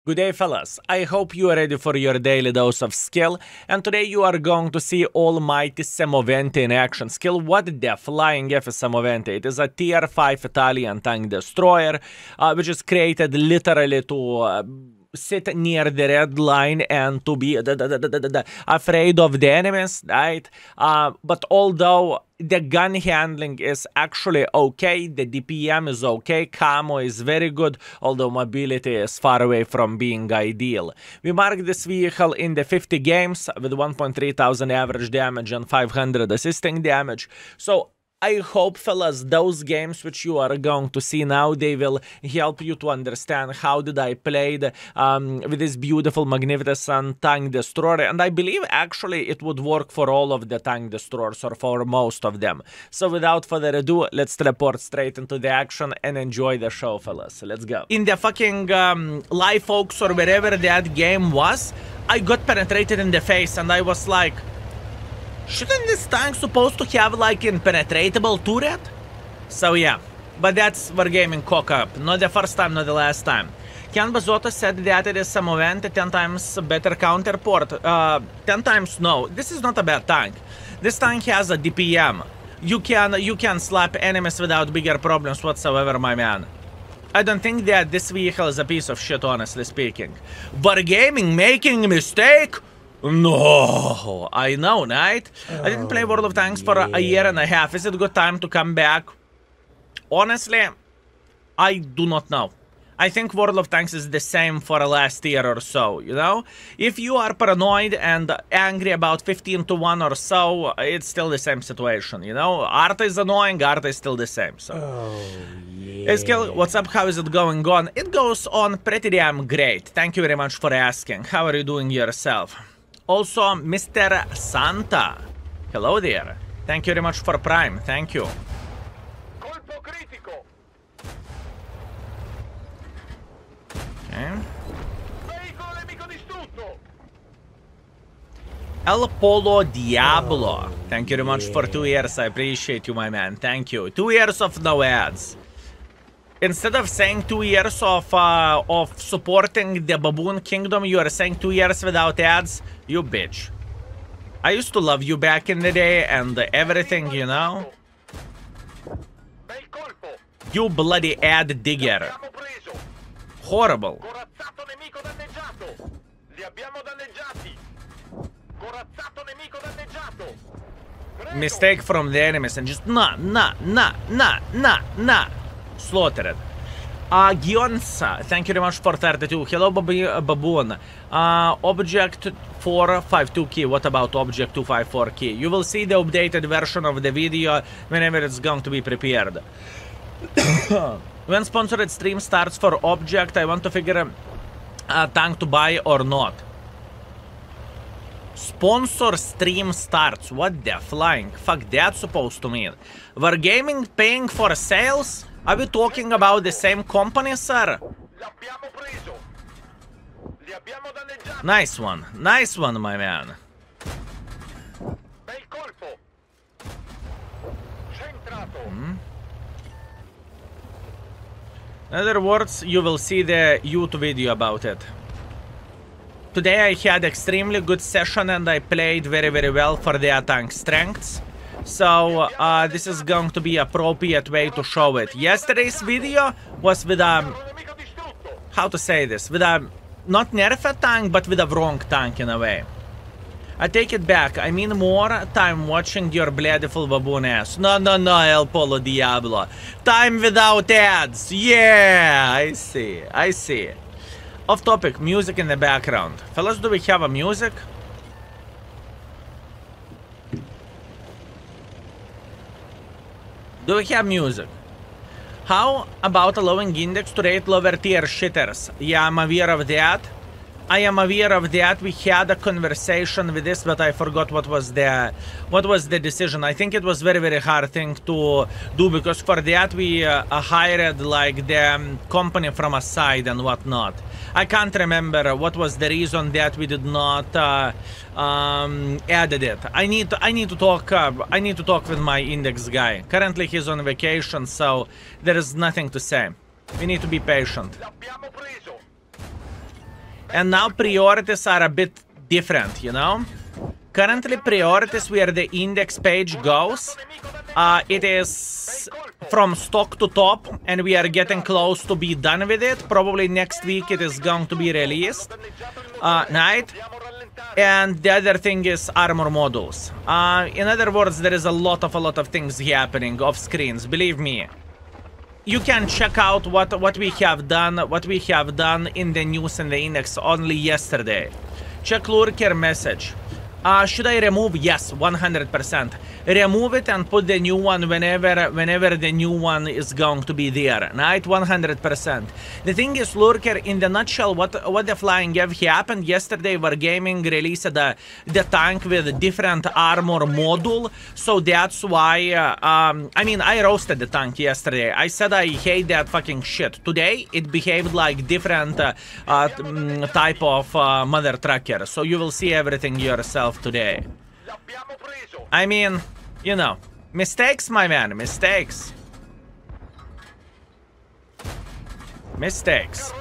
Good day, fellas. I hope you are ready for your daily dose of skill, and today you are going to see almighty Semovente in action. Skill, what the flying F is Semovente? It is a tier 5 Italian tank destroyer, which is created literally to sit near the red line and to be afraid of the enemies, right? But although the gun handling is actually okay, the DPM is okay, camo is very good, although mobility is far away from being ideal. We marked this vehicle in the 50 games with 1.3 thousand average damage and 500 assisting damage. So I hope, fellas, those games which you are going to see now, they will help you to understand how did I play with this beautiful, magnificent tank destroyer. And I believe, actually, it would work for all of the tank destroyers, or for most of them. So without further ado, let's teleport straight into the action and enjoy the show, fellas. Let's go. In the fucking Live Oaks or wherever that game was, I got penetrated in the face and I was like, shouldn't this tank supposed to have like impenetratable turret? So yeah, but that's Wargaming cock-up. Not the first time, not the last time. Ken Bazotto said that it is Semovente 10 times better counterport. 10 times no. This is not a bad tank. This tank has a DPM. You can slap enemies without bigger problems whatsoever, my man. I don't think that this vehicle is a piece of shit, honestly speaking. Wargaming making a mistake? No, I know, right? I didn't play World of Tanks for a year and a half. Is it a good time to come back? Honestly, I do not know. I think World of Tanks is the same for the last year or so, you know? If you are paranoid and angry about 15 to 1 or so, it's still the same situation, you know? Art is annoying, art is still the same, so... Oh, yeah. Skill, what's up? How is it going on? It goes on pretty damn great. Thank you very much for asking. How are you doing yourself? Also, Mr. Santa. Hello there. Thank you very much for Prime. Thank you. Okay. El Polo Diablo. Thank you very much for 2 years. I appreciate you, my man. Thank you. 2 years of no ads. Instead of saying 2 years of supporting the Baboon Kingdom, you are saying 2 years without ads? You bitch. I used to love you back in the day and everything, you know? You bloody ad digger. Horrible. Mistake from the enemies and just nah. Slaughtered. Gionsa, thank you very much for 32. Hello, Baboon. Object 452 key. What about Object 254 key? You will see the updated version of the video whenever it's going to be prepared. When sponsored stream starts for Object, I want to figure a tank to buy or not. Sponsor stream starts. What the flying fuck that's supposed to mean? Wargaming paying for sales? Are we talking about the same company, sir? Nice one, my man. In other words, you will see the YouTube video about it. Today I had extremely good session and I played very well for their tank strengths. So, this is going to be appropriate way to show it. Yesterday's video was with a... How to say this? With a... Not nerfed tank, but with a wrong tank in a way. I take it back. I mean more time watching your bloodful baboon ass. No, El Polo Diablo. Time without ads. Yeah, I see. Off topic, music in the background. Fellas, do we have a music? Do we have music? How about allowing Index to rate lower tier shitters? Yeah, I'm aware of that. I am aware of that. We had a conversation with this, but I forgot what was the decision. I think it was very hard thing to do, because for that we hired like the company from a side and whatnot. I can't remember what was the reason that we did not added it. I need to talk with my Index guy. Currently he's on vacation, so there is nothing to say. We need to be patient. And now priorities are a bit different, you know? Currently, priorities where the index page goes, it is from stock to top, and we are getting close to be done with it. Probably next week it is going to be released. Night. And the other thing is armor modules. In other words, there is a lot of things happening off screens. Believe me. You can check out what we have done in the news and the index only yesterday. Check lurker message. Should I remove? Yes, 100%. Remove it and put the new one whenever the new one is going to be there. Right? 100%. The thing is, lurker, in the nutshell, what the flying F happened yesterday, Wargaming released the tank with a different armor module. So that's why, I mean, I roasted the tank yesterday. I said I hate that fucking shit. Today, it behaved like different type of mother trucker. So you will see everything yourself today. I mean, you know, mistakes, my man, mistakes. Mistakes.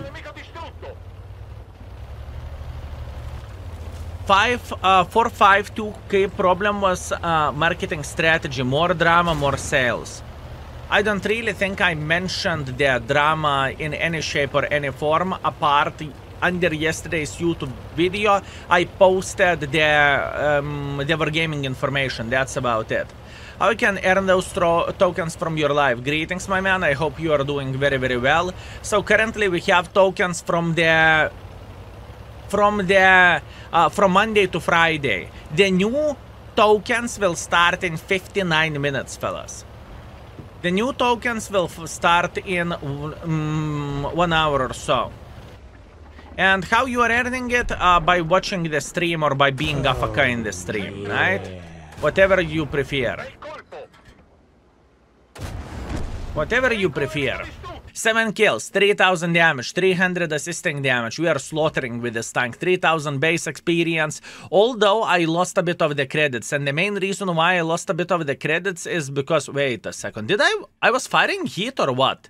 452K problem was marketing strategy, more drama, more sales. I don't really think I mentioned the drama in any shape or any form apart. Under yesterday's YouTube video, I posted the Wargaming information. That's about it. How you can earn those tokens from your life? Greetings, my man. I hope you are doing very, very well. So currently we have tokens from Monday to Friday. The new tokens will start in 59 minutes, fellas. The new tokens will start in 1 hour or so. And how you are earning it? By watching the stream or by being AFK in the stream, right? Whatever you prefer. Whatever you prefer. 7 kills, 3000 damage, 300 assisting damage. We are slaughtering with this tank. 3000 base experience. Although I lost a bit of the credits. And the main reason why I lost a bit of the credits is because... Wait a second. Did I was firing heat or what?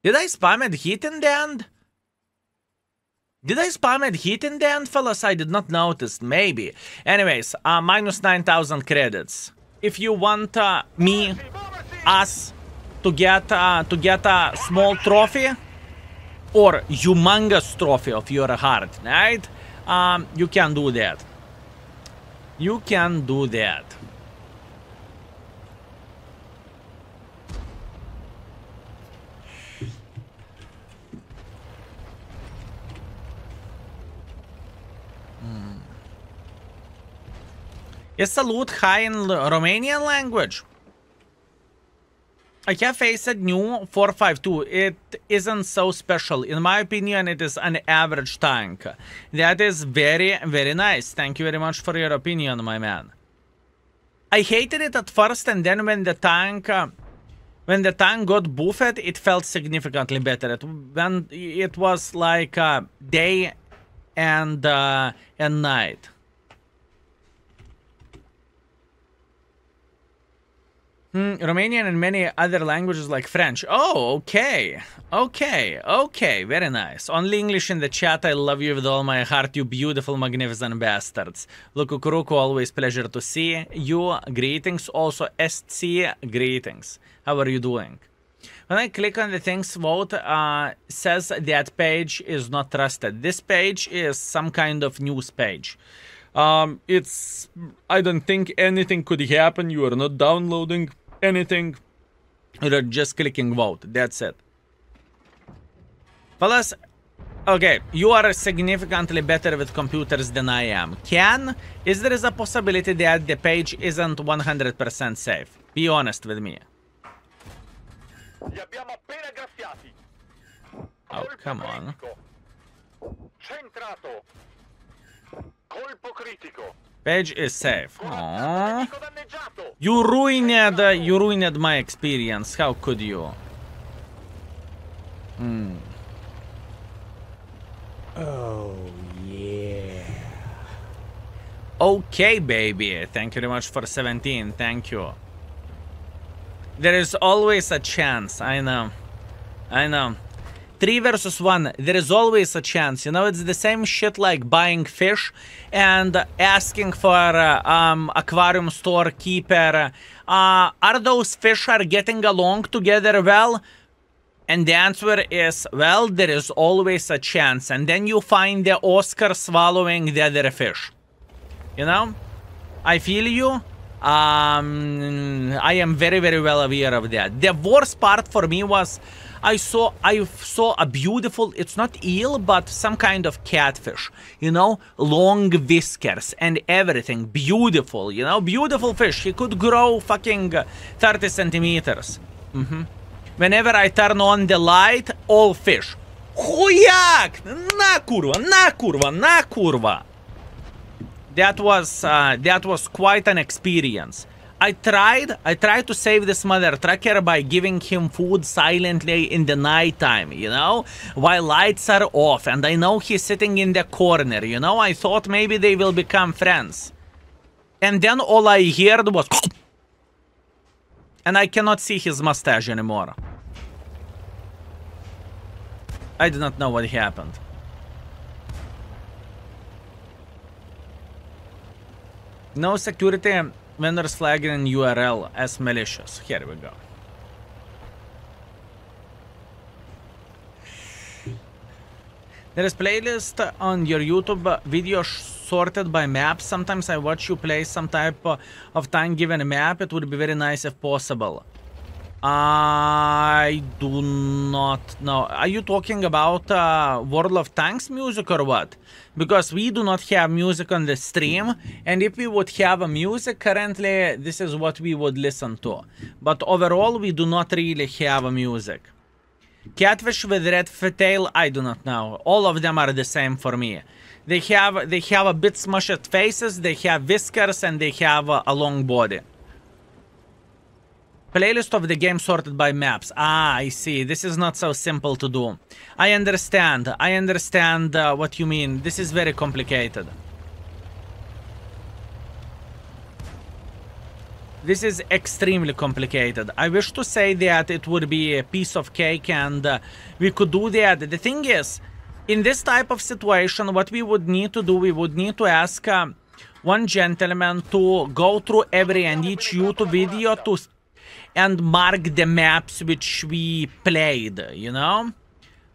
Did I spam it heat in the end? Did I spam it heat in the end, fellas? I did not notice. Maybe. Anyways, minus 9,000 credits. If you want us to get a small trophy or humongous trophy of your heart, right? You can do that. You can do that. Is salute high in Romanian language? I have faced new 452. It isn't so special. In my opinion, it is an average tank. That is very, very nice. Thank you very much for your opinion, my man. I hated it at first, and then when the tank got buffed, it felt significantly better. When it was like day and night. Romanian and many other languages like French. Oh, okay. Okay, very nice. Only English in the chat. I love you with all my heart, you beautiful, magnificent bastards. Lukukuruku, always pleasure to see you. Greetings. Also, SC, greetings. How are you doing? When I click on the things vote, says that page is not trusted. This page is some kind of news page. I don't think anything could happen. You are not downloading anything. You're just clicking vote. That's it. Fellas, okay, you are significantly better with computers than I am. Is there a possibility that the page isn't 100% safe? Be honest with me. Oh, come on. Page is safe. Aww. You ruined my experience. How could you? Oh, yeah. Okay, baby. Thank you very much for 17. Thank you. There is always a chance. I know. 3 versus 1, there is always a chance. You know, it's the same shit like buying fish and asking for aquarium storekeeper, are those fish are getting along together well? And the answer is, well, there is always a chance. And then you find the Oscar swallowing the other fish. You know? I feel you. I am very, very well aware of that. The worst part for me was I saw a beautiful, it's not eel, but some kind of catfish, you know, long whiskers and everything, beautiful, you know, beautiful fish. He could grow fucking 30 centimeters. Whenever I turn on the light, all fish. Хуяк! На kurva, na kurva, na kurva. That was quite an experience. I tried to save this mother trucker by giving him food silently in the night time, you know, while lights are off, and I know he's sitting in the corner, you know. I thought maybe they will become friends. And then all I heard was and I cannot see his mustache anymore. I do not know what happened. No security vendors flagging an URL as malicious. Here we go. There is playlist on your YouTube video sorted by maps. Sometimes I watch you play some type of time given map. It would be very nice if possible. I do not know. Are you talking about World of Tanks music or what? Because we do not have music on the stream, and if we would have a music currently, this is what we would listen to. But overall, we do not really have a music. Catfish with red tail, I do not know. All of them are the same for me. They have a bit smushed faces, they have whiskers, and they have a long body. Playlist of the game sorted by maps. Ah, I see. This is not so simple to do. I understand. I understand what you mean. This is very complicated. This is extremely complicated. I wish to say that it would be a piece of cake and we could do that. The thing is, in this type of situation, what we would need to do, we would need to ask one gentleman to go through every and each YouTube video and mark the maps which we played, you know?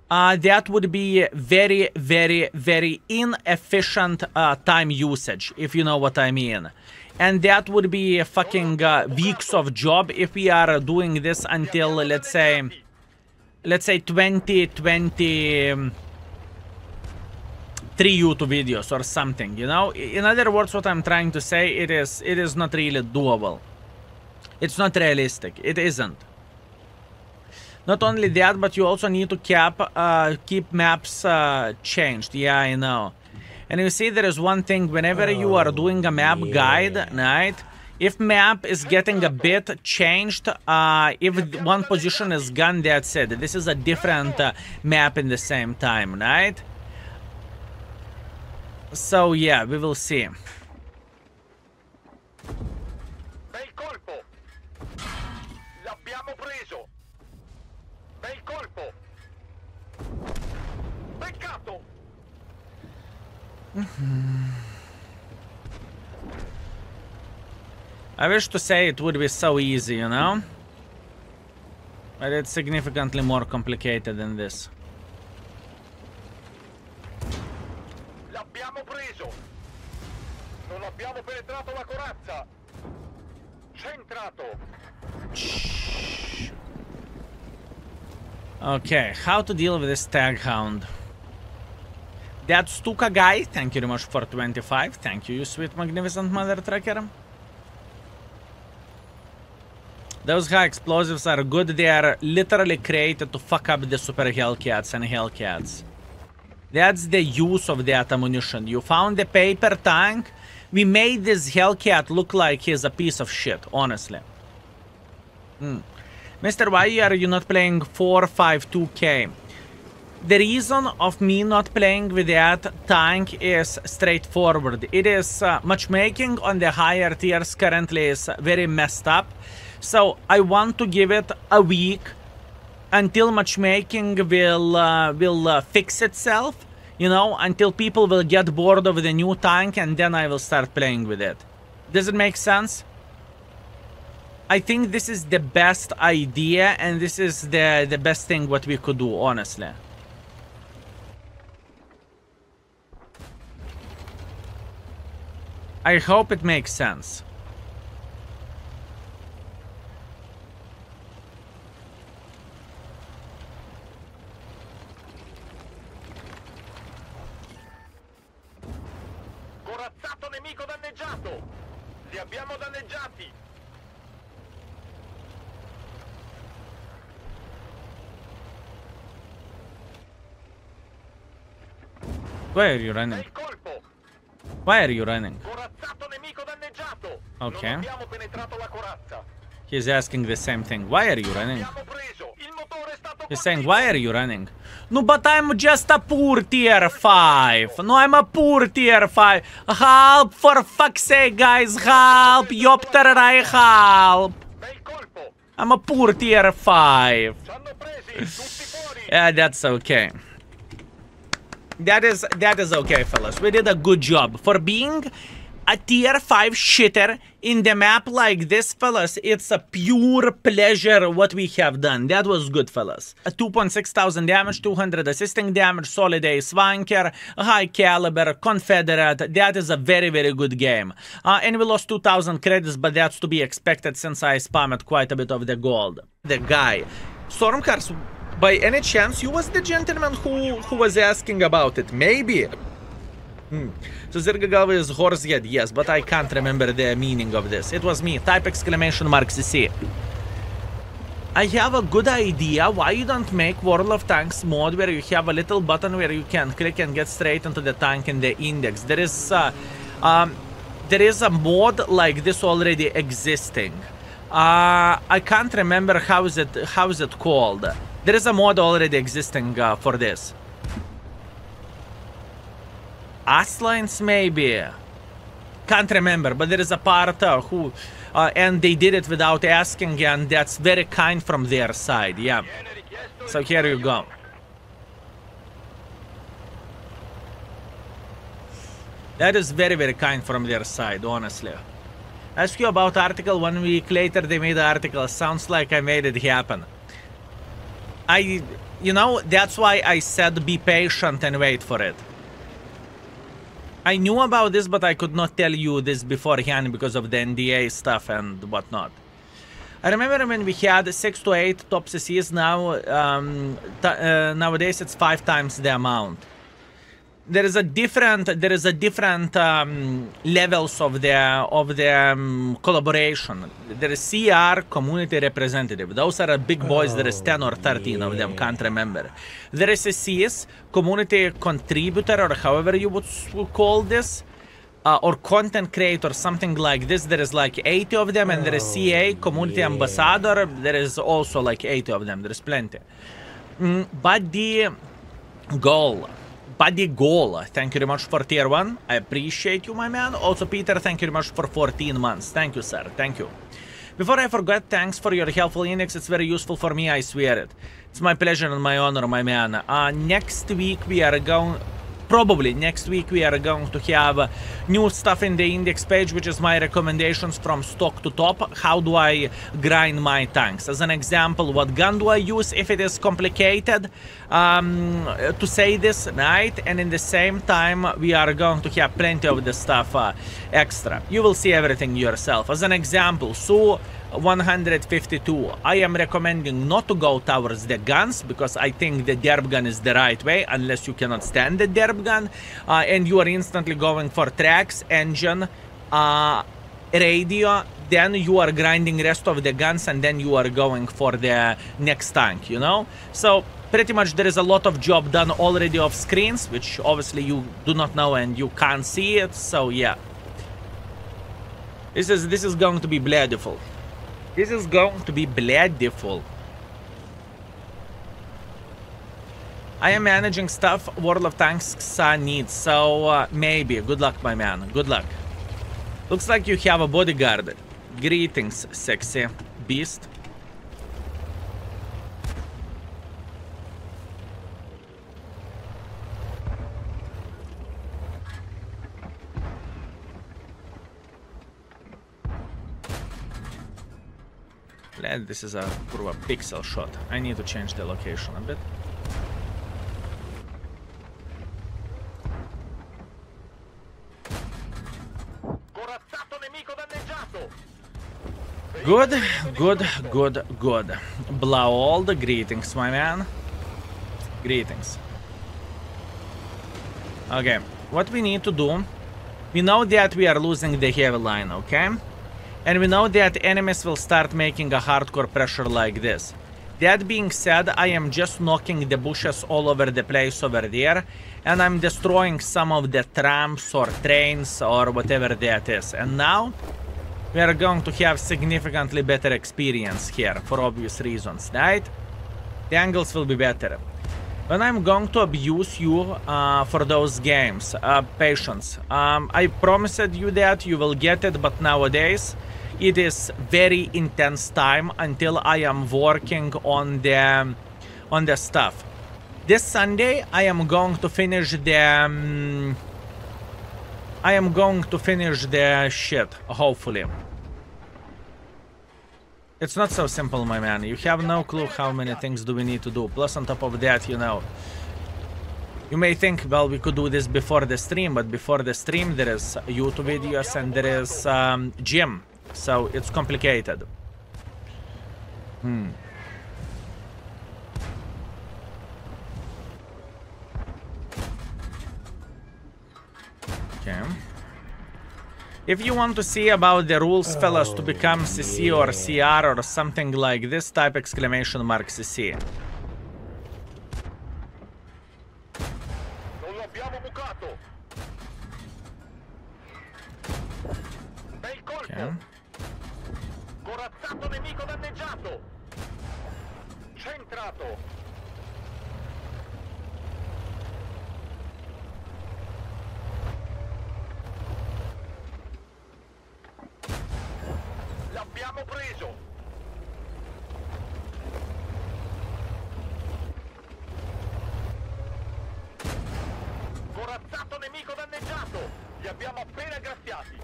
That would be very, very, very inefficient time usage, if you know what I mean. And that would be fucking weeks of job if we are doing this until, let's say 2023 YouTube videos or something, you know? In other words, what I'm trying to say, it is not really doable. It's not realistic. It isn't. Not only that, but you also need to keep maps changed. Yeah, I know. And you see, there is one thing. Whenever you are doing a map guide, right? If map is getting a bit changed, if one position is gone, that's it. This is a different map in the same time, right? So yeah, we will see. I wish to say it would be so easy, you know? But it's significantly more complicated than this. L'abbiamo preso. Non abbiamo penetrato la corazza. Centrato. Okay, how to deal with this tag hound? That Stuka guy, thank you very much for 25. Thank you, you sweet, magnificent mother trucker. Those high explosives are good. They are literally created to fuck up the super Hellcats and Hellcats. That's the use of that ammunition. You found the paper tank. We made this Hellcat look like he's a piece of shit, honestly. Mr. Why are you not playing 452K? The reason of me not playing with that tank is straightforward. It is matchmaking on the higher tiers currently is very messed up. So I want to give it a week until matchmaking will fix itself, you know, until people will get bored of the new tank, and then I will start playing with it. Does it make sense? I think this is the best idea, and this is the best thing what we could do, honestly. I hope it makes sense. Corazzato nemico danneggiato! Li abbiamo danneggiati! Why are you running? Why are you running? Okay. He's asking the same thing. Why are you running? He's saying, why are you running? No, but I'm just a poor tier 5. No, I'm a poor tier 5. Help, for fuck's sake, guys. Help. Yopterai, help. I'm a poor tier 5. Yeah, that's okay. That is okay, fellas. We did a good job. For being a tier 5 shitter in the map like this, fellas, it's a pure pleasure what we have done. That was good, fellas. A 2,600 damage, 200 assisting damage, solid ace wanker, high caliber, confederate. That is a very, very good game. And we lost 2,000 credits, but that's to be expected since I spammed quite a bit of the gold. The guy. Stormcars, by any chance, you was the gentleman who was asking about it? Maybe. So Zirgagalva is horsehead, yes, but I can't remember the meaning of this. It was me. Type exclamation mark CC. I have a good idea why you don't make World of Tanks mod where you have a little button where you can click and get straight into the tank in the index. There is a mod like this already existing. I can't remember how is it called. There is a mod already existing for this. Aslines maybe. Can't remember, but there is a part and they did it without asking, and that's very kind from their side, yeah. So here you go. That is very, very kind from their side, honestly. Ask you about article 1 week later, they made the article. Sounds like I made it happen. You know, that's why I said be patient and wait for it. I knew about this, but I could not tell you this beforehand because of the NDA stuff and whatnot. I remember when we had 6 to 8 top CCs, now nowadays it's 5 times the amount. There is a different levels of the collaboration. There is CR, community representative. Those are big boys. There is 10 or 13 of them, can't remember. There is a CS, community contributor, or however you would call this, or content creator, something like this. There is like 80 of them, and there is CA, community ambassador. There is also like 80 of them. There is plenty. But the goal. Buddy Goal, thank you very much for tier 1. I appreciate you, my man. Also, Peter, thank you very much for 14 months. Thank you, sir. Thank you. Before I forget, thanks for your helpful index. It's very useful for me, I swear it. It's my pleasure and my honor, my man. Next week we are going... Probably next week we are going to have new stuff in the index page, which is my recommendations from stock to top. How do I grind my tanks? As an example, what gun do I use if it is complicated to say this, right? And in the same time, we are going to have plenty of the stuff extra. You will see everything yourself. As an example, so 152. I am recommending not to go towards the guns because I think the derp gun is the right way unless you cannot stand the derp gun, and you are instantly going for tracks, engine, radio, then you are grinding rest of the guns, and then you are going for the next tank, you know? So pretty much there is a lot of job done already off screens, which obviously you do not know and you can't see it, so yeah. This is going to be bloodful. This is going to be bloodful. I am managing stuff World of Tanks needs, so maybe. Good luck, my man. Good luck. Looks like you have a bodyguard. Greetings, sexy beast. This is a kurva pixel shot. I need to change the location a bit. Corazzato nemico danneggiato. Good, good, good, good. Blaold, greetings, my man. Greetings. Okay, what we need to do, we know that we are losing the heavy line, okay? And we know that enemies will start making a hardcore pressure like this. That being said, I am just knocking the bushes all over the place over there, and I'm destroying some of the trams or trains or whatever that is. And now we are going to have significantly better experience here for obvious reasons, right? The angles will be better. When I'm going to abuse you for those games, patience. I promised you that you will get it, but nowadays it is very intense time until I am working on the stuff. This Sunday I am going to finish the shit, hopefully. It's not so simple, my man. You have no clue how many things do we need to do. Plus, on top of that, you know, you may think, well, we could do this before the stream, but before the stream there is YouTube videos and there is gym. So it's complicated. Okay. If you want to see about the rules, fellas, to become CC or CR or something like this, type exclamation mark CC. Non lo abbiamo bucato. Bel colpo. Okay. Corazzato nemico danneggiato. Centrato. L'abbiamo preso. Corazzato nemico danneggiato. Li abbiamo appena graffiati.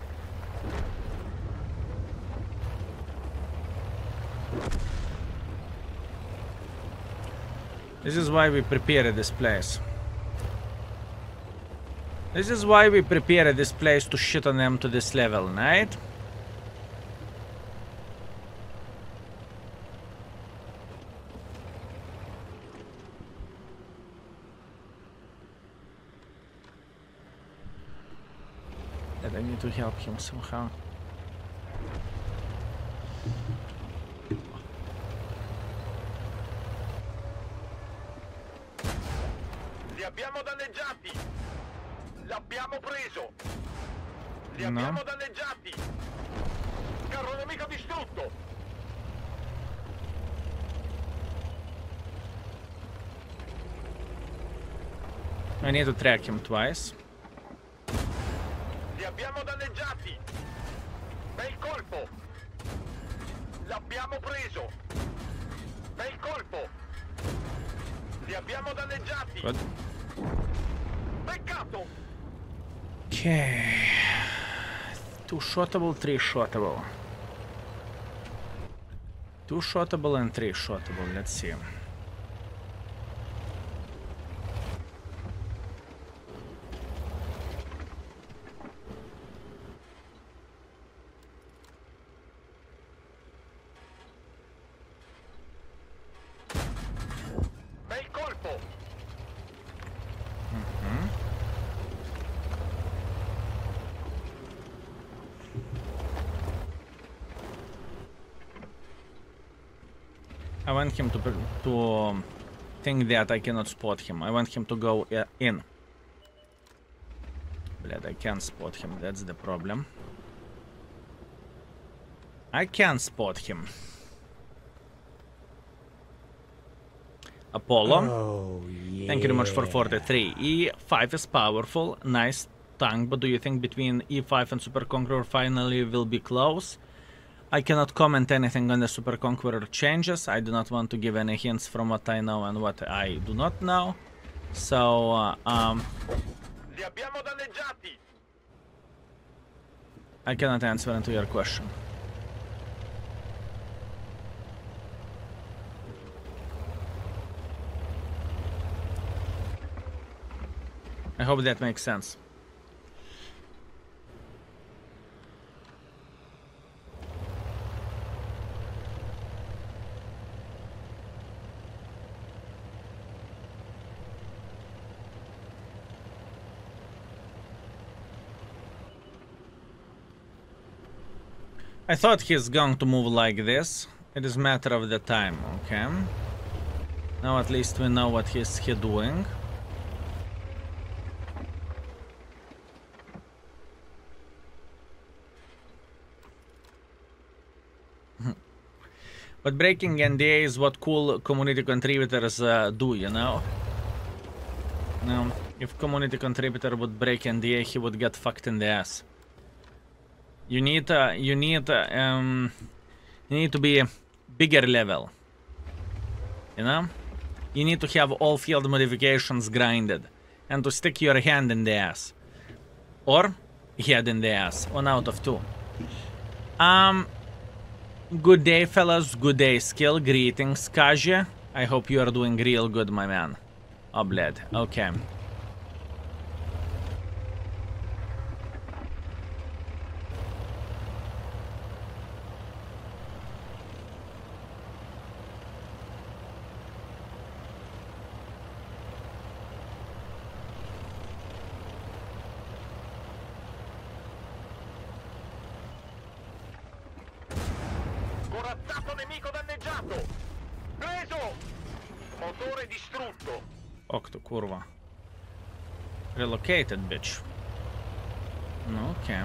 This is why we prepared this place. This is why we prepared this place to shit on them to this level, right? And I need to help him somehow. Li abbiamo danneggiati. L'abbiamo preso. Li abbiamo danneggiati. Carro nemico distrutto. I need to track him twice. Li abbiamo danneggiati. Bel colpo. L'abbiamo preso. Bel colpo. Li abbiamo danneggiati. Good. Peccato. Okay. 2 shotable, 3 shotable. 2 shotable and 3 shotable. Let's see. Bel colpo. I want him to think that I cannot spot him. I want him to go in. But I can't spot him. That's the problem. I can't spot him. Apollo. Oh, yeah. Thank you very much for 43. E5 is powerful. Nice tank. But do you think between E5 and Super Conqueror finally will be close? I cannot comment anything on the Super Conqueror changes. I do not want to give any hints from what I know and what I do not know. So, Li abbiamo danneggiati. I cannot answer into your question. I hope that makes sense. I thought he's going to move like this. It is a matter of the time, okay? Now at least we know what he's doing. But breaking NDA is what cool community contributors do, you know? Now, if community contributor would break NDA, he would get fucked in the ass. You need to be a bigger level. You know? You need to have all field modifications grinded. And to stick your hand in the ass. Or head in the ass. 1 out of 2. Good day, fellas. Good day, skill. Greetings, Kaja. I hope you are doing real good, my man. Obled. Okay. Corazzato nemico danneggiato! Preso! Motore distrutto! Ok, to kurva. Relocated, bitch. Okay.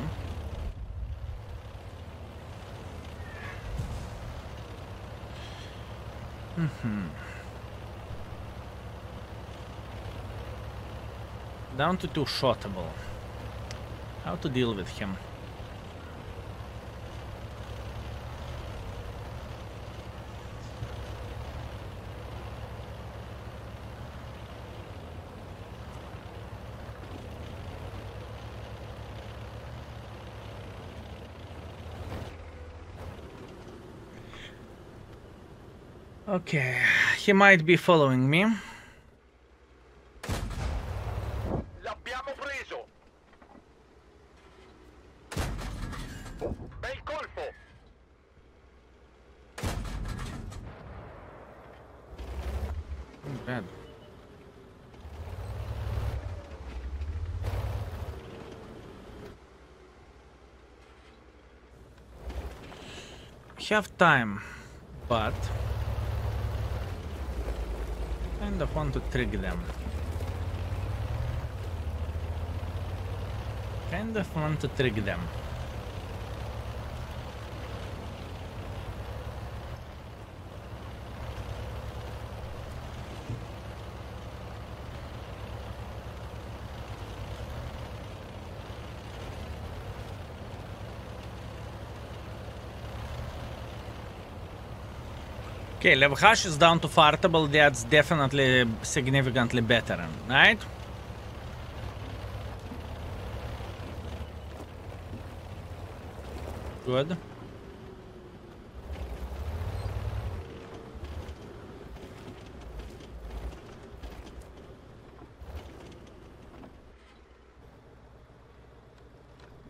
Down to 2 shotable. How to deal with him? Okay, he might be following me. L'abbiamo preso! Bel colpo! Bad. Have time, but kind of want to trick them. Kind of want to trick them. Okay, Levhash is down to fartable. That's definitely significantly better, right? Good.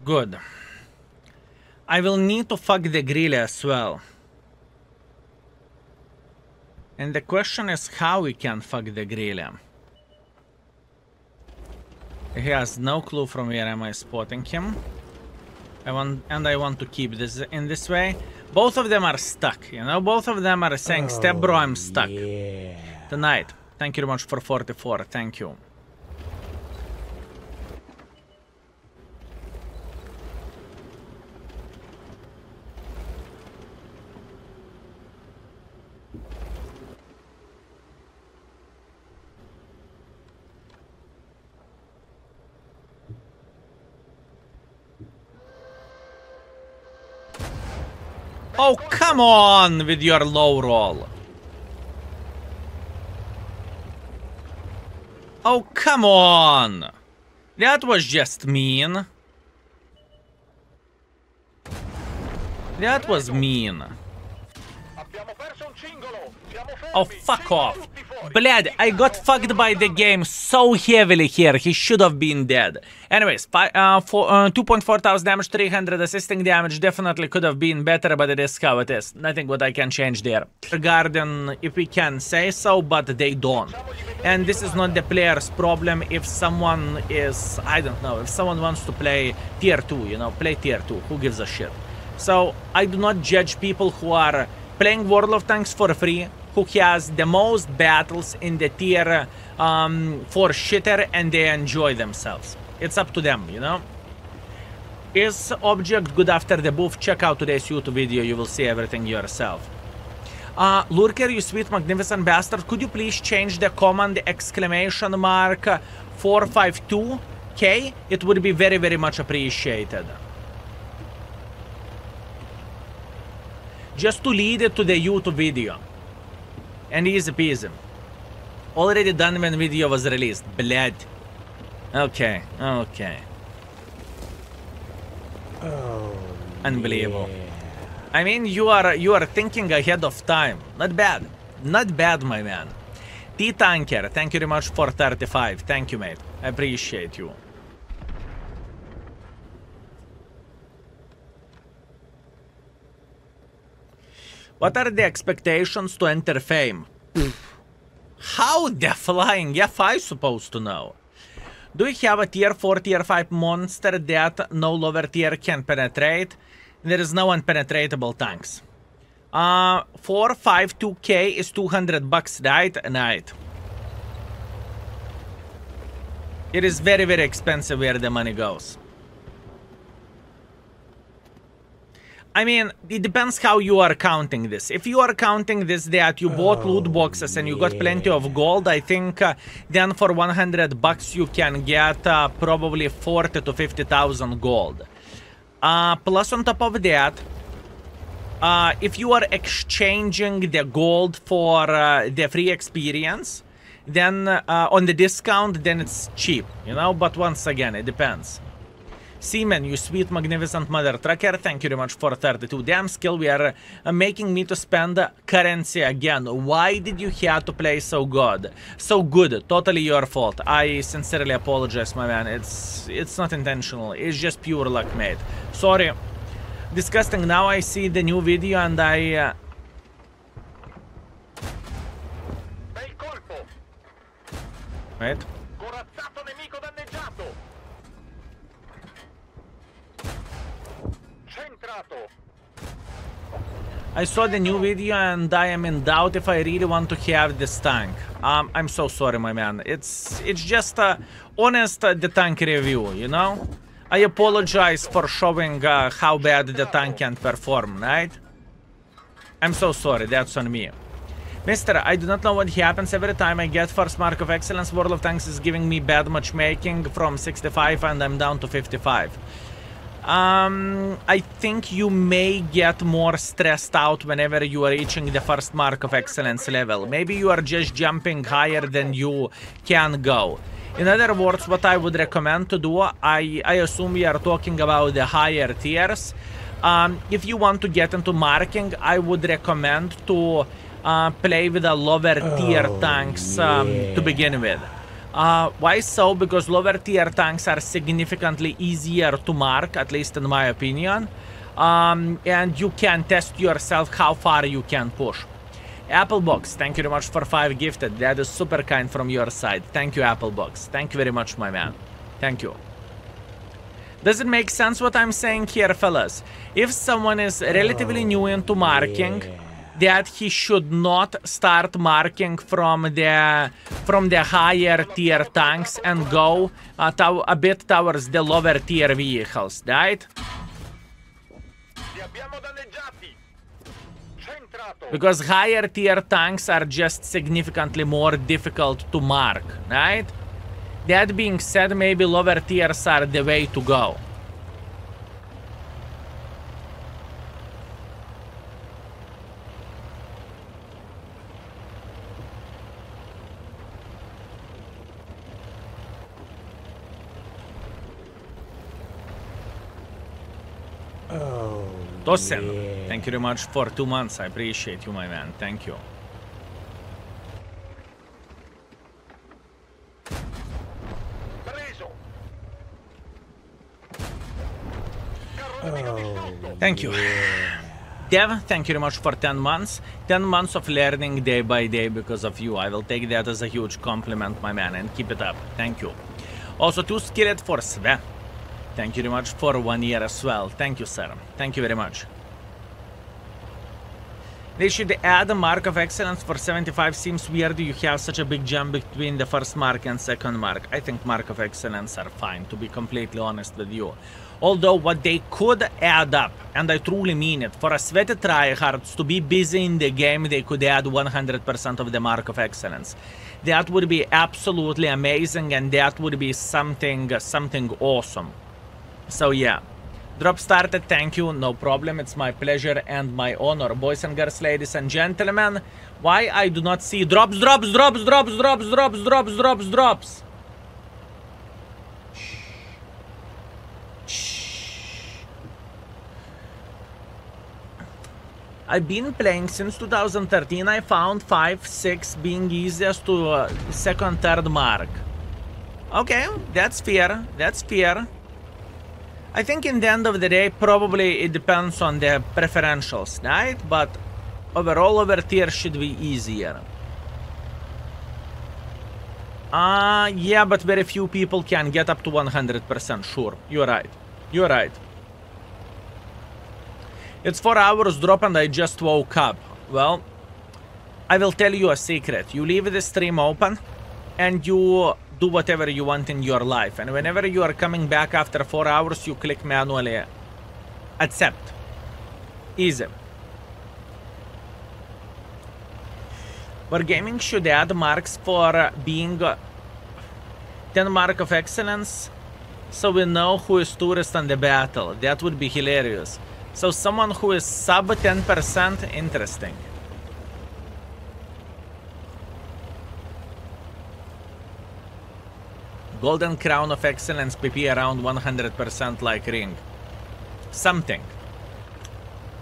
Good. I will need to fuck the grill as well. And the question is how we can fuck the grill. He has no clue from where am I spotting him. I want to keep this in this way. Both of them are stuck, you know? Both of them are saying, step bro, I'm stuck. Yeah. Tonight. Thank you very much for 44. Thank you. Oh, come on with your low roll. Oh, come on. That was just mean. That was mean. Abbiamo perso un cingolo. Siamo fermi. Oh, fuck Cingolo off. tutti fuori. Bled, I got fucked by the game so heavily here. He should have been dead. Anyways, 2.4 thousand damage, 300 assisting damage. Definitely could have been better, but it is how it is. Nothing what I can change there. Garden, if we can say so, but they don't. And this is not the player's problem. If someone is, I don't know, if someone wants to play tier 2, you know, play tier 2. Who gives a shit? So, I do not judge people who are playing World of Tanks for free, who has the most battles in the tier 4 shitter, and they enjoy themselves. It's up to them, you know? Is object good after the buff? Check out today's YouTube video, you will see everything yourself. Lurker, you sweet magnificent bastard, could you please change the command exclamation mark 452K? It would be very, very much appreciated. Just to lead it to the YouTube video. And easy peasy. Already done when video was released. Bled. Okay, okay. Oh, Unbelievable. yeah. I mean, you are thinking ahead of time. Not bad. Not bad, my man. T-Tanker, thank you very much for 35. Thank you, mate. I appreciate you. What are the expectations to enter fame? How the flying F I supposed to know? Do you have a tier 4, tier 5 monster that no lower tier can penetrate? There is no unpenetratable tanks. 452K is 200 bucks, right? Right. It is very, very expensive where the money goes. I mean, it depends how you are counting this. If you are counting this that you bought loot boxes and you got plenty of gold, I think then for 100 bucks you can get probably 40 to 50,000 gold. Plus on top of that, if you are exchanging the gold for the free experience, then on the discount, then it's cheap, you know? But once again, it depends. Seaman, you sweet magnificent mother trucker, thank you very much for 32 damn skill. We are making me to spend currency again. Why did you have to play so good? So good, totally your fault. I sincerely apologize, my man. It's not intentional, it's just pure luck, mate. Sorry. Disgusting. Now I see the new video and I... Wait. Corazzato nemico danneggiato. Centrato. I saw the new video and I am in doubt if I really want to have this tank. I'm so sorry, my man. It's just a honest the tank review, you know? I apologize for showing how bad the tank can perform, right? I'm so sorry, that's on me. Mister, I do not know what happens every time I get first mark of excellence. World of Tanks is giving me bad matchmaking from 65 and I'm down to 55. I think you may get more stressed out whenever you are reaching the first mark of excellence level. Maybe you are just jumping higher than you can go. In other words, what I would recommend to do, I assume we are talking about the higher tiers. If you want to get into marking, I would recommend to play with the lower tier tanks to begin with. Why so? Because lower tier tanks are significantly easier to mark, at least in my opinion. And you can test yourself how far you can push. Applebox, thank you very much for 5 gifted. That is super kind from your side. Thank you, Applebox. Thank you very much, my man. Thank you. Does it make sense what I'm saying here, fellas? If someone is relatively new into marking, that he should not start marking from the higher tier tanks and go a bit towards the lower tier vehicles, right? Because higher tier tanks are just significantly more difficult to mark, right? That being said, maybe lower tiers are the way to go. Oh, Tosin, thank you very much for 2 months. I appreciate you, my man. Thank you. Thank you. Dev, thank you very much for 10 months. 10 months of learning day by day because of you. I will take that as a huge compliment, my man, and keep it up. Thank you. Also, 2 skillet for Sve. Thank you very much for 1 year as well. Thank you, sir. Thank you very much. They should add a mark of excellence for 75. Seems weird you have such a big jump between the first mark and second mark. I think mark of excellence are fine, to be completely honest with you. Although what they could add up, and I truly mean it, for a sweaty tryhards to be busy in the game, they could add 100% of the mark of excellence. That would be absolutely amazing, and that would be something awesome. So yeah. Drop started, thank you, no problem, it's my pleasure and my honor. Boys and girls, ladies and gentlemen, why I do not see drops? I've been playing since 2013. I found 5, 6 being easiest to second, third mark. Okay, that's fair, that's fair. I think in the end of the day, probably it depends on the preferentials, right? But overall, over tier should be easier. Yeah, but very few people can get up to 100%, sure. You're right. You're right. It's 4 hours drop and I just woke up. Well, I will tell you a secret. You leave the stream open and you do whatever you want in your life. And whenever you are coming back after 4 hours, you click manually accept. Easy. Wargaming should add marks for being 10 mark of excellence, so we know who is tourist on the battle. That would be hilarious. So someone who is sub 10%, interesting. Golden Crown of Excellence PP around 100% like ring. Something.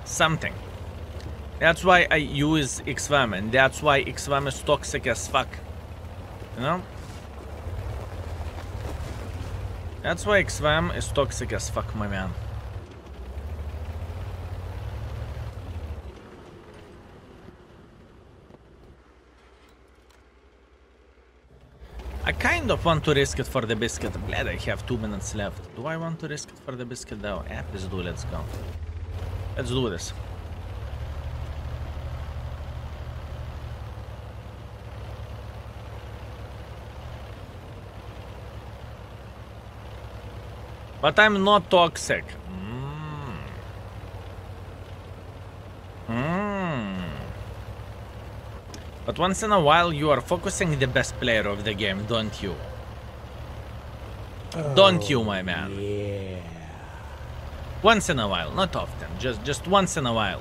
Something. That's why I use XVM, and that's why XVM is toxic as fuck. You know? That's why XVM is toxic as fuck, my man. I kind of want to risk it for the biscuit. I'm glad I have 2 minutes left. Do I want to risk it for the biscuit though? Yeah, let's do it. Let's go. Let's do this. But I'm not toxic. But once in a while you are focusing the best player of the game, don't you? Oh, don't you, my man? Yeah. Once in a while, not often, just once in a while.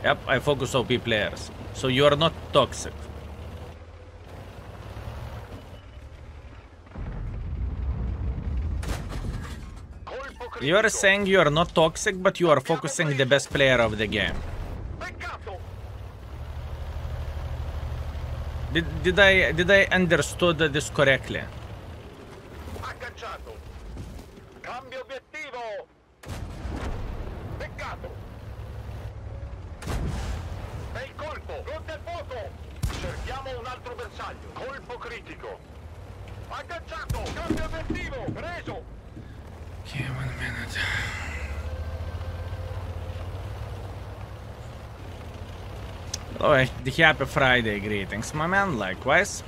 Yep, I focus OP players. So you are not toxic. You are saying you are not toxic, but you are focusing the best player of the game. Did I understood this correctly? Cerchiamo un altro bersaglio. Colpo critico. Agganciato. Cambio obiettivo. Preso. Okay, 1 minute. Alright, the happy Friday greetings, my man, likewise.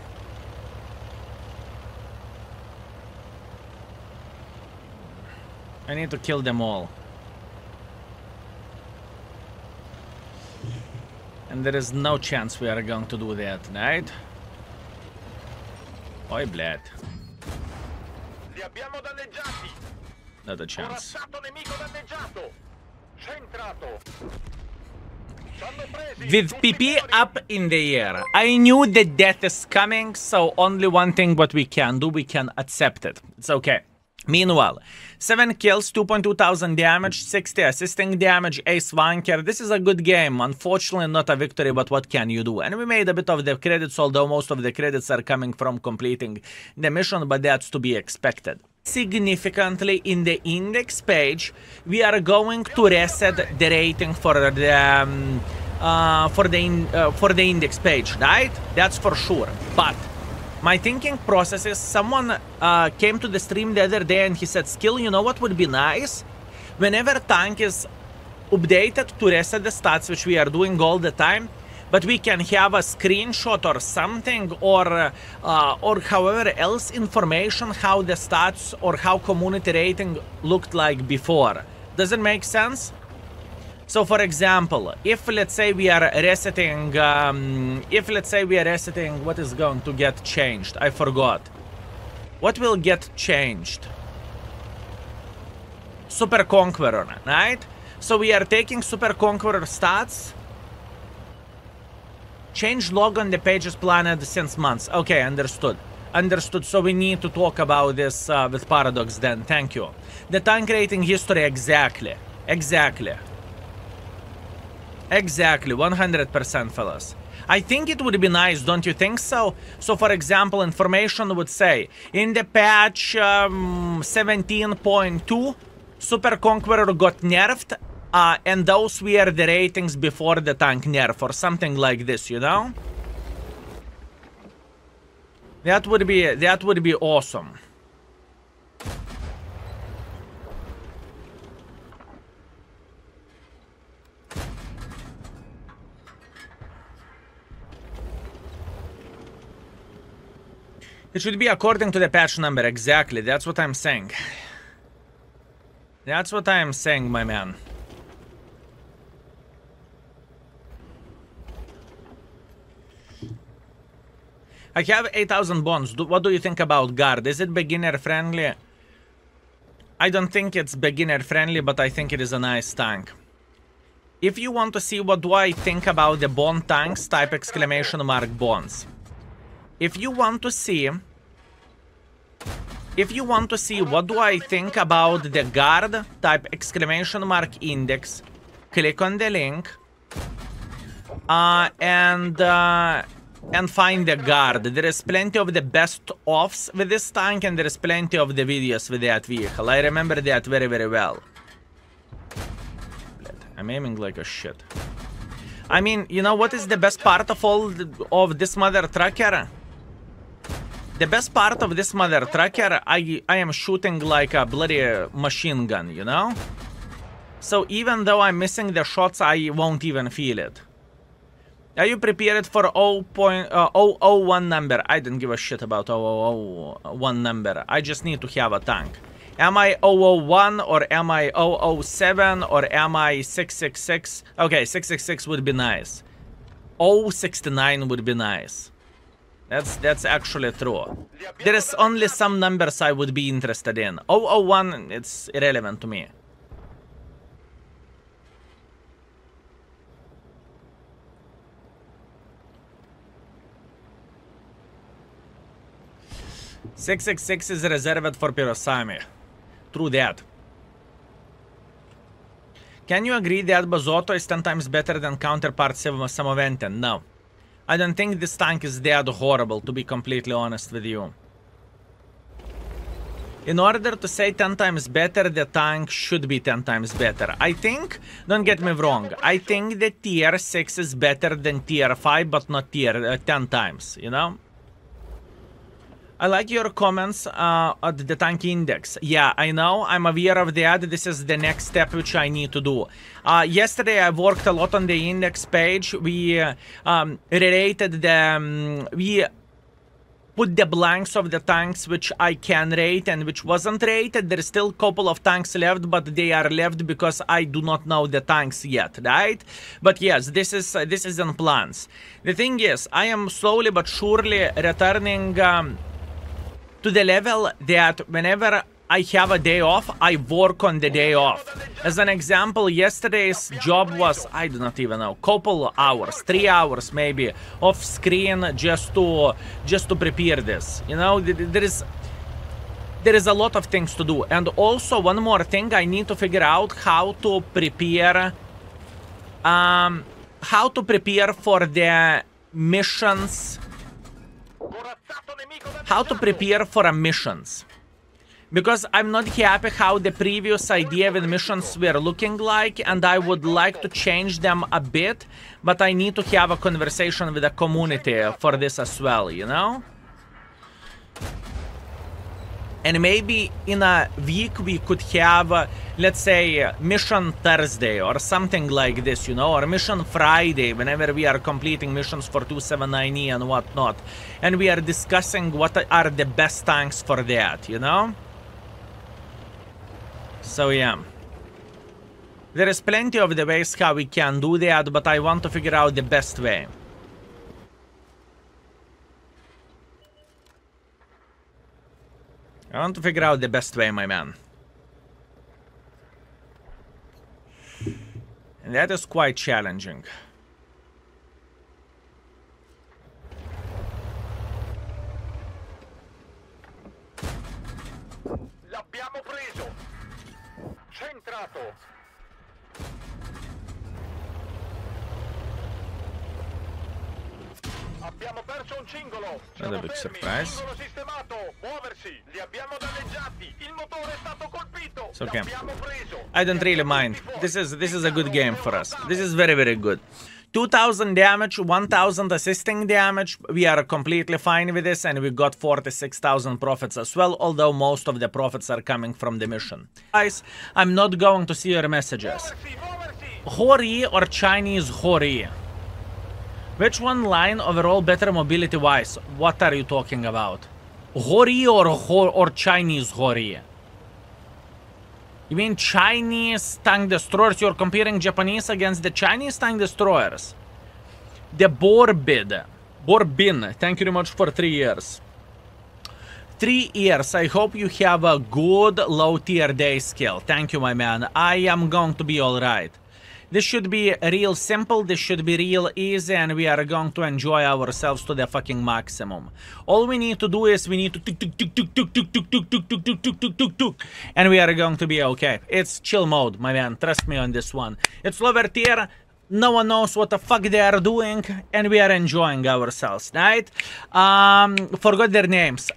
I need to kill them all. And there is no chance we are going to do that, right? Oi, bled. Li abbiamo danneggiati. Not a chance. Corazzato nemico danneggiato. Centrato. with PP up in the air. I knew that death is coming, so only one thing what we can do, we can accept it. It's okay. Meanwhile, 7 kills, 2.2 thousand damage, 60 assisting damage, ace wanker. This is a good game. Unfortunately, not a victory, but what can you do? And we made a bit of the credits, although most of the credits are coming from completing the mission, but that's to be expected. Significantly, in the index page, we are going to reset the rating for the index page, right? That's for sure. But my thinking process is, someone came to the stream the other day and he said, Skill, you know what would be nice? Whenever tank is updated to reset the stats, which we are doing all the time, but we can have a screenshot or something, or however else information how the stats or how community rating looked like before. Does it make sense? So, for example, if let's say we are resetting, what is going to get changed? I forgot. What will get changed? Super Conqueror, right? So we are taking Super Conqueror stats. Change log on the pages planned since months. Okay, understood. Understood. So we need to talk about this with Paradox then. Thank you. The tank rating history, exactly. Exactly. Exactly, 100%, fellas. I think it would be nice, don't you think so? So, for example, information would say, in the patch 17.2, Super Conqueror got nerfed, and those were the ratings before the tank nerf, or something like this, you know? That would be awesome. It should be according to the patch number, exactly. That's what I'm saying. That's what I'm saying, my man. I have 8,000 bonds. What do you think about guard? Is it beginner friendly? I don't think it's beginner friendly, but I think it is a nice tank. If you want to see what do I think about the bond tanks, type exclamation mark bonds. If you want to see what do I think about the guard, type exclamation mark index, click on the link, and find the guard. There is plenty of the best offs with this tank, and there is plenty of the videos with that vehicle. I remember that very, very well. I'm aiming like a shit. I mean, you know what is the best part of all of this mother trucker? The best part of this mother trucker, I am shooting like a bloody machine gun, you know? So even though I'm missing the shots, I won't even feel it. Are you prepared for 0.001 number? I don't give a shit about 001 number. I just need to have a tank. Am I 001 or am I 007 or am I 666? Okay, 666 would be nice. 069 would be nice. That's actually true. There is only some numbers I would be interested in. 001, it's irrelevant to me. .666 is reserved for Pirosami. True that. Can you agree that Bozotto is 10 times better than counterpart Semovente? No. I don't think this tank is that horrible, to be completely honest with you. In order to say 10 times better, the tank should be 10 times better. I think, don't get me wrong, I think that tier 6 is better than tier 5, but not tier 10 times, you know? I like your comments at the tank index. Yeah, I know, I'm aware of that. This is the next step which I need to do. Yesterday I worked a lot on the index page. We related the... we put the blanks of the tanks which I can rate and which wasn't rated. There's still a couple of tanks left, but they are left because I do not know the tanks yet, right? But yes, this is in plans. The thing is, I am slowly but surely returning to the level that whenever I have a day off, I work on the day off. As an example, yesterday's job was, I do not even know, couple hours, 3 hours maybe, off screen just to prepare this. You know, there is a lot of things to do. And also one more thing, I need to figure out how to prepare for the missions. How to prepare for a missions. Because I'm not happy how the previous idea with missions were looking like, and I would like to change them a bit, but I need to have a conversation with the community for this as well, you know? And maybe in a week we could have, let's say, Mission Thursday or something like this, you know, or Mission Friday, whenever we are completing missions for 279E and whatnot. And we are discussing what are the best tanks for that, you know? So yeah. There is plenty of the ways how we can do that, but I want to figure out the best way. I want to figure out the best way, my man. And that is quite challenging. L'abbiamo preso. Centrato. Abbiamo perso un cingolo. Not a big surprise. Cingolo sistemato. Muoversi. Li abbiamo danneggiati. Il motore è stato colpito. It's okay. L'abbiamo preso. I don't really mind. This is a good game for us. This is very, very good. 2000 damage, 1000 assisting damage. We are completely fine with this, and we got 46,000 profits as well, although most of the profits are coming from the mission. Guys, I'm not going to see your messages. Hori or Chinese Hori? Which one line overall better mobility wise? What are you talking about? Hori or Chinese Hori? You mean Chinese tank destroyers? You're comparing Japanese against the Chinese tank destroyers? The Borbin, thank you very much for 3 years. 3 years, I hope you have a good low tier day skill. Thank you, my man. I am going to be alright. This should be real simple, this should be real easy, and we are going to enjoy ourselves to the fucking maximum. All we need to do is we need to and we are going to be okay. It's chill mode, my man, trust me on this one. It's lower tier, no one knows what the fuck they are doing, and we are enjoying ourselves, right? Forgot their names.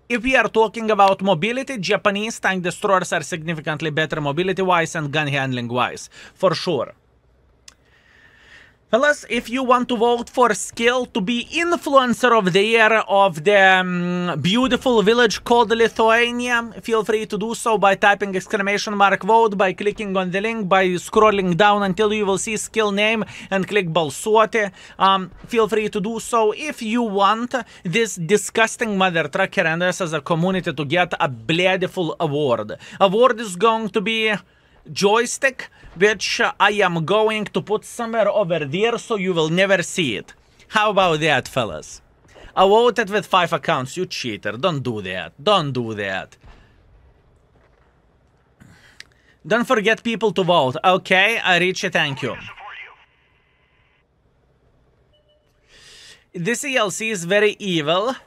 If we are talking about mobility, Japanese tank destroyers are significantly better mobility-wise and gun handling-wise, for sure. Fellas, if you want to vote for skill to be influencer of the year of the beautiful village called Lithuania, feel free to do so by typing !vote, by clicking on the link, by scrolling down until you will see skill name and click balsuoti. Feel free to do so if you want this disgusting mother trucker and us as a community to get a bloodful award. Award is going to be joystick, which I am going to put somewhere over there so you will never see it. How about that, fellas? I voted with 5 accounts, you cheater. Don't do that. Don't do that. Don't forget people to vote. Okay, Richie, thank you. This ELC is very evil.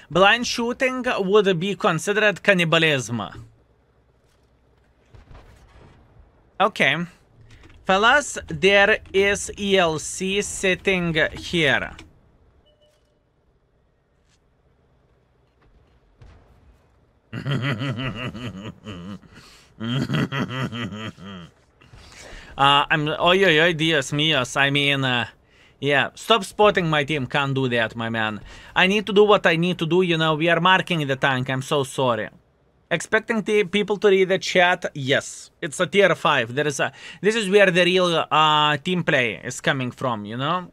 Blind shooting would be considered cannibalism. Okay, fellas, there is ELC sitting here. Oi, Dios míos, I mean, yeah, stop spotting my team, can't do that, my man. I need to do what I need to do, you know, we are marking the tank, I'm so sorry. Expecting people to read the chat? Yes. It's a tier 5. This is where the real team play is coming from, you know?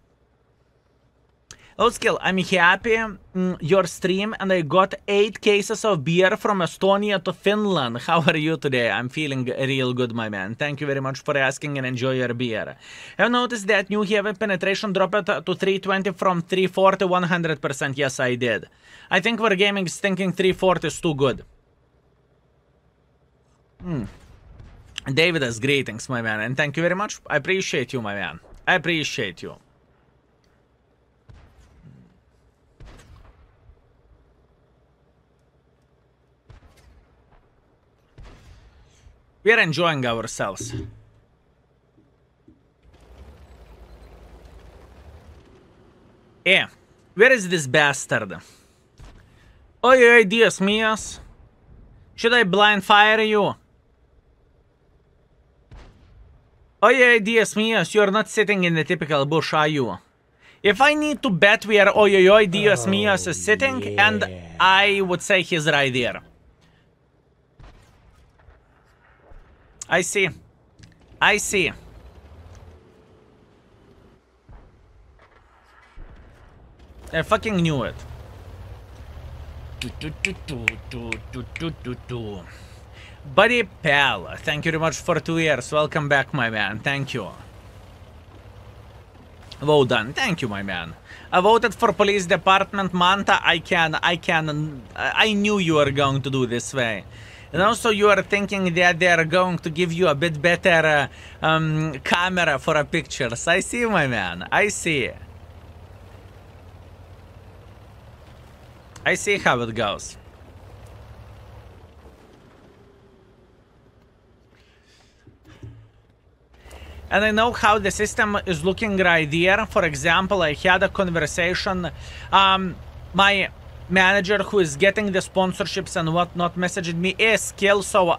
Skill, I'm happy your stream, and I got 8 cases of beer from Estonia to Finland. How are you today? I'm feeling real good, my man. Thank you very much for asking, and enjoy your beer. Have noticed that New Haven penetration dropped to 320 from 340 100%? Yes, I did. I think Wargaming is thinking 340 is too good. David has greetings, my man, and thank you very much. I appreciate you, my man. I appreciate you. We are enjoying ourselves. Yeah, where is this bastard? Oy, Dios míos. Should I blind fire you? Oy, Dios míos, you're not sitting in the typical bush, are you? If I need to bet where Oy, Dios míos is sitting, and I would say he's right there. I see. I see. I fucking knew it. Buddy pal, thank you very much for 2 years. Welcome back, my man. Thank you. Well done. Thank you, my man. I voted for police department. Manta, I knew you were going to do this way. And also you are thinking that they are going to give you a bit better camera for a pictures. I see, my man. I see. I see how it goes. And I know how the system is looking right there. For example, I had a conversation. My manager who is getting the sponsorships and whatnot messaged me, hey, Skill, so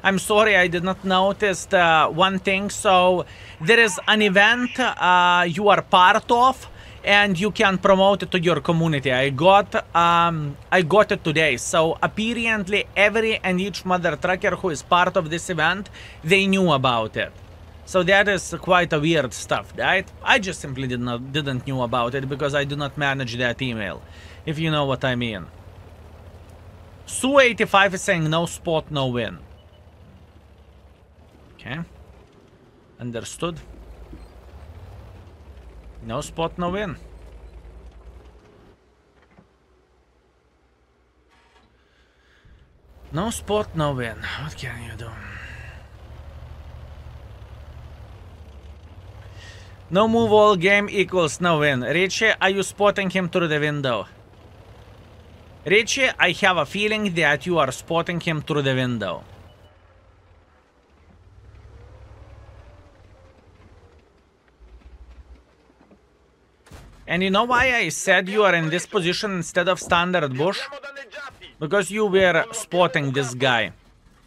I'm sorry I did not notice one thing. So there is an event you are part of, and you can promote it to your community. I got it today. So apparently every and each mother trucker who is part of this event, they knew about it. So that is quite a weird stuff, right? I just simply didn't knew about it because I do not manage that email, if you know what I mean. Sue85 is saying no spot, no win. Okay. Understood. No spot, no win. No spot, no win. What can you do? No move all game equals no win. Richie, are you spotting him through the window? Richie, I have a feeling that you are spotting him through the window. And you know why I said you are in this position instead of standard bush? Because you were spotting this guy.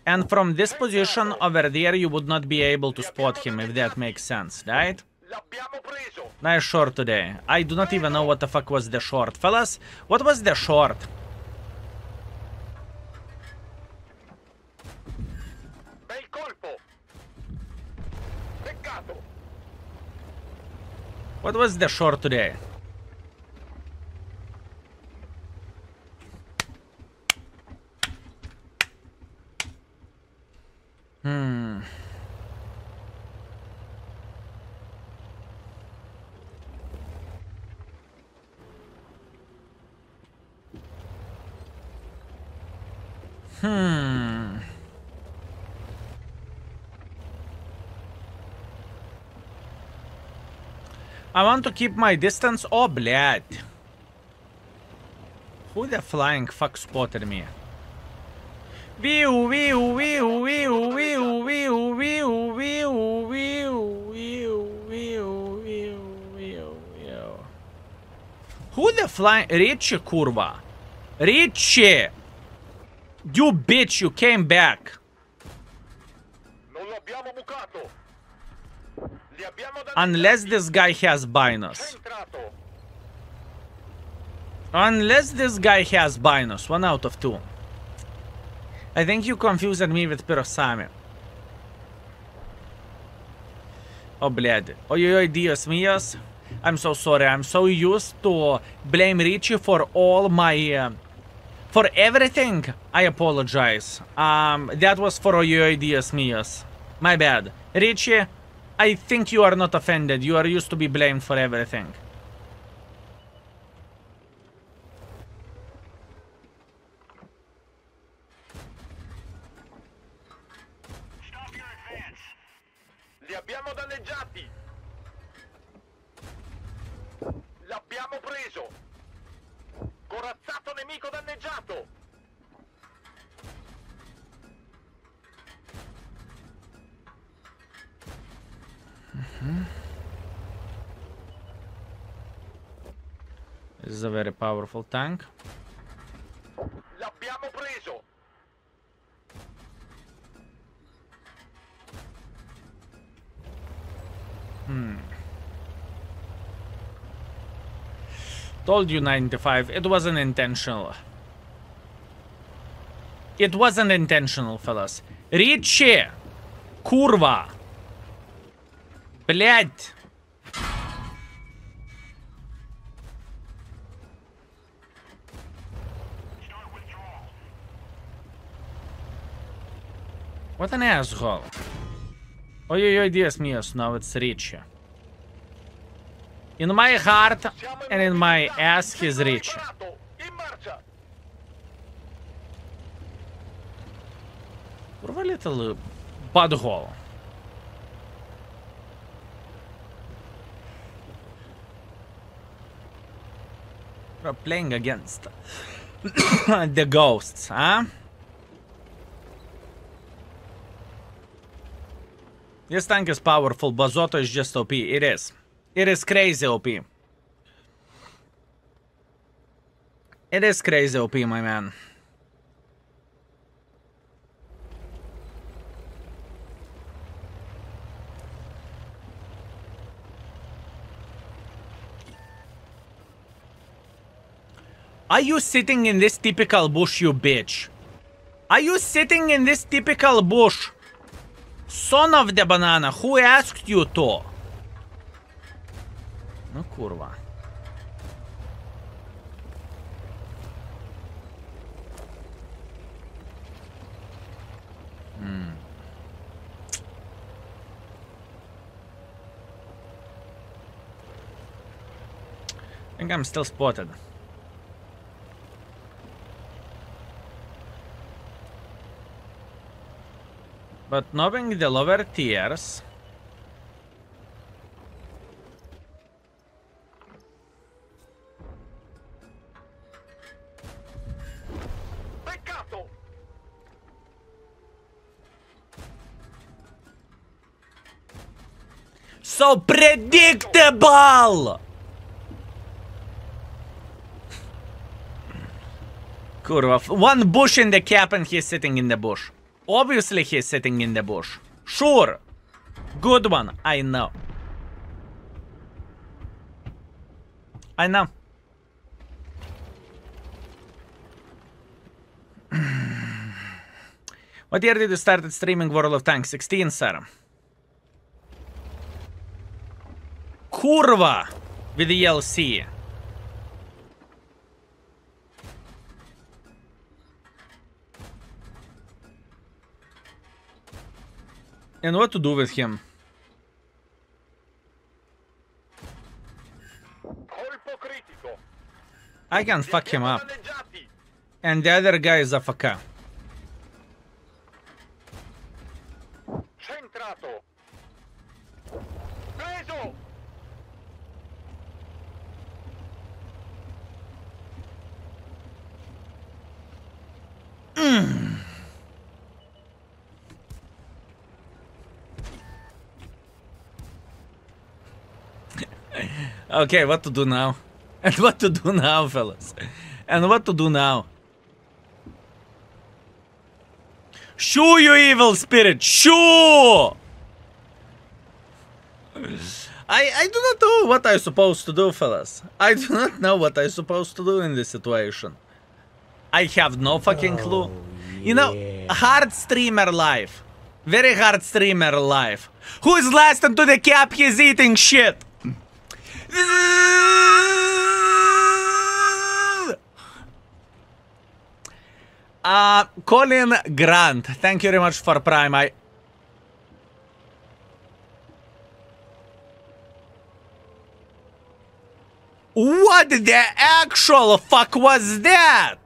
And from this position over there, you would not be able to spot him, if that makes sense, right? Nice short today. I do not even know what the fuck was the short. Fellas, what was the short? What was the short today? I want to keep my distance. Oh, блядь. Who the flying fuck spotted me? Wee-oo, wee-oo, wee-oo, wee-oo, wee-oo, wee-oo, wee-oo, wee-oo, wee-oo, wee-oo, wee-oo, wee-oo, wee-oo, wee-oo. Who the flying... Richie, kurva. Richie! You bitch, you came back. Unless this guy has binos. Unless this guy has binos. 1 out of 2. I think you confused me with Pirosami. Oh, блядь. Ой-ой-ой, Dios míos. I'm so sorry. I'm so used to blame Richie for all my... for everything. I apologize. That was for oi-oi, Dios míos. My bad. Richie, I think you are not offended. You are used to be blamed for everything. Abbiamo danneggiati. L'abbiamo preso. Corazzato nemico danneggiato. This is a very powerful tank. L'abbiamo preso. Told you 95. It wasn't intentional. It wasn't intentional, fellas. Ричи! Курва! Блядь! What an asshole. Oi, Dios mío, now it's Richie. In my heart and in my ass, he's Richie. In marcia. What a little butthole. We're playing against the ghosts, huh? This tank is powerful, but Zoto is just OP. It is. It is crazy OP. It is crazy OP, my man. Are you sitting in this typical bush, you bitch? Are you sitting in this typical bush? Son of the banana, who asked you to? No kurwa. I think I'm still spotted. But knowing the lower tiers, Peccato. so predictable! Kurwa, one bush in the cap and he's sitting in the bush. Obviously he's sitting in the bush. Sure. Good one, I know. I know. What year did you start streaming World of Tanks? 16, sir. Kurva! With the LC. And what to do with him? Colpo critico. I can fuck him Abbiamo up. danneggiati. And the other guy is AFK. Centrato. Preso. Okay, what to do now? And what to do now, fellas? And what to do now? Shoo, you evil spirit! Shoo! I do not know what I'm supposed to do, fellas. I do not know what I'm supposed to do in this situation. I have no fucking clue. You know, hard streamer life. Very hard streamer life. Who is last into the cap? He's eating shit. Colin Grant, thank you very much for Prime. What the actual fuck was that?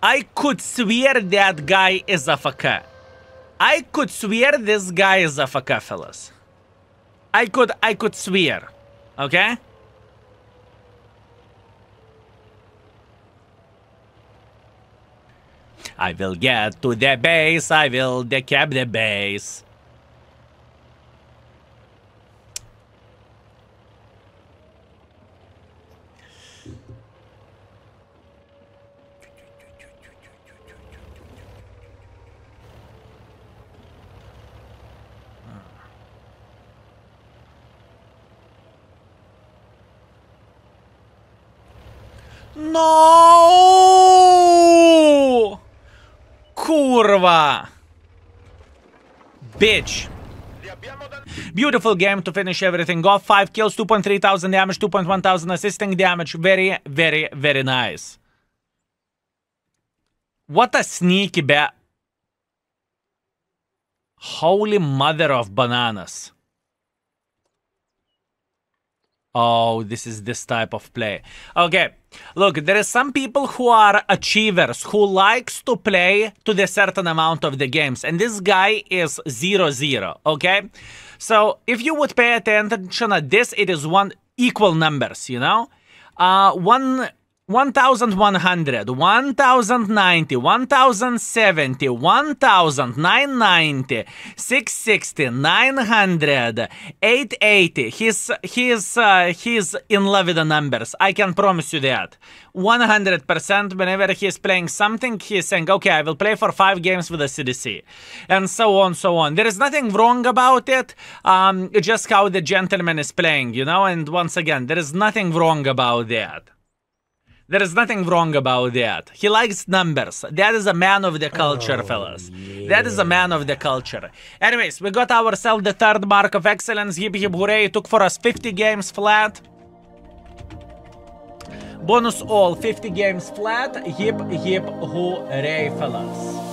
I could swear that guy is AFK. I could swear this guy is AFK, fellas. I could swear. Okay? I will get to the base. I will decap the base. No! Kurva! Bitch. Beautiful game to finish everything off. 5 kills, 2.3 thousand damage, 2.1 thousand assisting damage. Very, very, very nice. What a sneaky bat. Holy mother of bananas. Oh, this is this type of play. Okay, look, there is some people who are achievers, who likes to play to the certain amount of the games. And this guy is 0-0, okay? So, if you would pay attention at this, it is one equal numbers, you know? 1,100, 1,090, 1,070, 1,990, 660, 900, 880. He's in love with the numbers. I can promise you that. 100%. Whenever he's playing something, he's saying, okay, I will play for 5 games with the CDC. And so on, so on. There is nothing wrong about it. Just how the gentleman is playing, you know? And once again, there is nothing wrong about that. There is nothing wrong about that. He likes numbers. That is a man of the culture, fellas. Yeah. That is a man of the culture. Anyways, we got ourselves the 3rd mark of excellence. Hip hip hooray. It took for us 50 games flat. Bonus all, 50 games flat. Hip hip hooray, fellas.